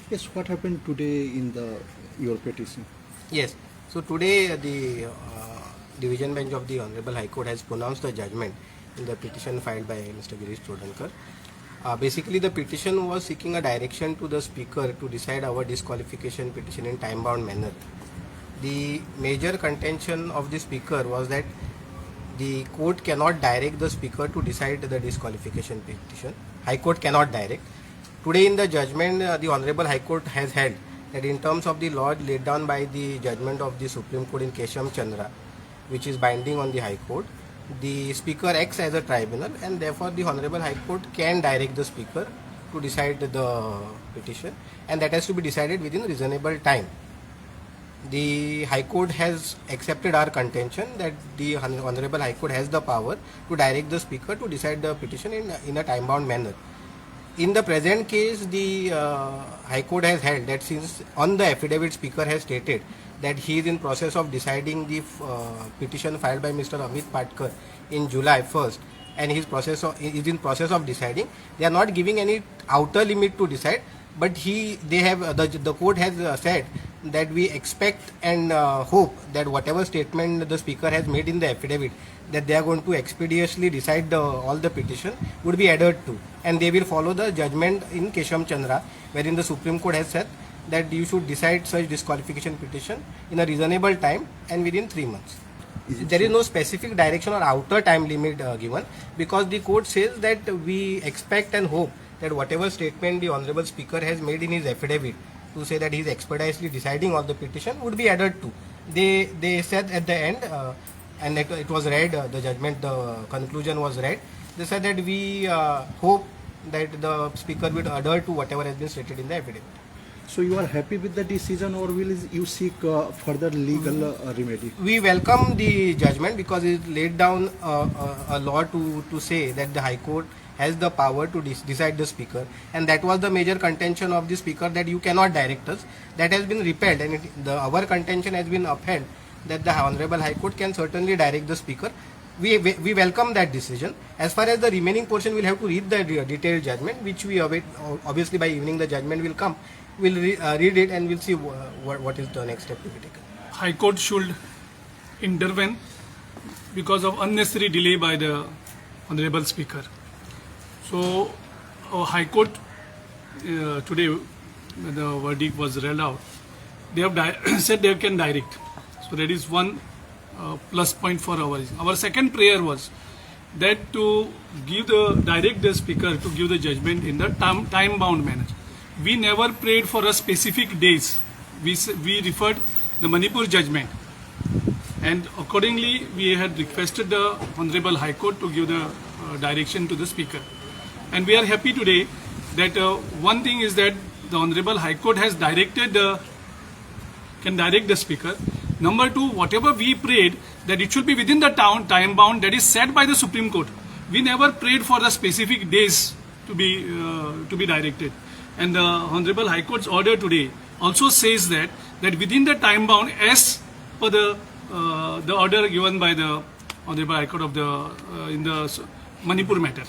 Yes, what happened today in your petition? Yes. So today the Division Bench of the Honorable High Court has pronounced the judgment in the petition filed by Mr. Girish Chodankar. Basically, the petition was seeking a direction to the Speaker to decide our disqualification petition in time-bound manner. The major contention of the Speaker was that the court cannot direct the Speaker to decide the disqualification petition. High Court cannot direct. Today in the judgment, the Honorable High Court has held that in terms of the law laid down by the judgment of the Supreme Court in Kesham Chandra, which is binding on the High Court, the Speaker acts as a tribunal, and therefore the Honorable High Court can direct the Speaker to decide the petition, and that has to be decided within reasonable time. The High Court has accepted our contention that the Honorable High Court has the power to direct the Speaker to decide the petition in a time-bound manner. In the present case, the High Court has held that since on the affidavit Speaker has stated that he is in process of deciding the petition filed by Mr. Amit Patkar in July 1st, and his is in process of deciding, they are not giving any outer limit to decide, but the court has said that we expect and hope that whatever statement the Speaker has made in the affidavit, that they are going to expeditiously decide all the petition, would be adhered to, and they will follow the judgment in Kesham Chandra, wherein the Supreme Court has said that you should decide such disqualification petition in a reasonable time and within 3 months. There is no specific direction or outer time limit given, because the court says that we expect and hope that whatever statement the Honorable Speaker has made in his affidavit to say that he is expeditiously deciding all the petition would be adhered to. They said at the end, and it was read, the judgment, the conclusion was read, they said that we hope that the Speaker will adhere to whatever has been stated in the affidavit. So you are happy with the decision, or will you seek further legal remedy? We welcome the judgment because it laid down a law to say that the High Court has the power to decide the Speaker, and that was the major contention of the Speaker, that you cannot direct us. That has been repelled, and our contention has been upheld that the Honorable High Court can certainly direct the Speaker. We welcome that decision. As far as the remaining portion, we'll have to read the detailed judgment, which we await. Obviously, by evening the judgment will come. We'll read it and we'll see what is the next step to be taken. High Court should intervene because of unnecessary delay by the Honorable Speaker. So, our High Court today, the verdict was read out. They have said they can direct. So that is one plus point for ours. Our second prayer was that to direct the Speaker to give the judgment in the time-bound manner. We never prayed for a specific days. We referred the Manipur judgment, and accordingly we had requested the Honorable High Court to give the direction to the Speaker. And we are happy today that one thing is that the Honorable High Court has can direct the Speaker. Number two, whatever we prayed that it should be within the time bound that is set by the Supreme Court. We never prayed for the specific days to be directed. And the Honorable High Court's order today also says that within the time bound, as per the order given by the Honorable High Court of in the Manipur matter.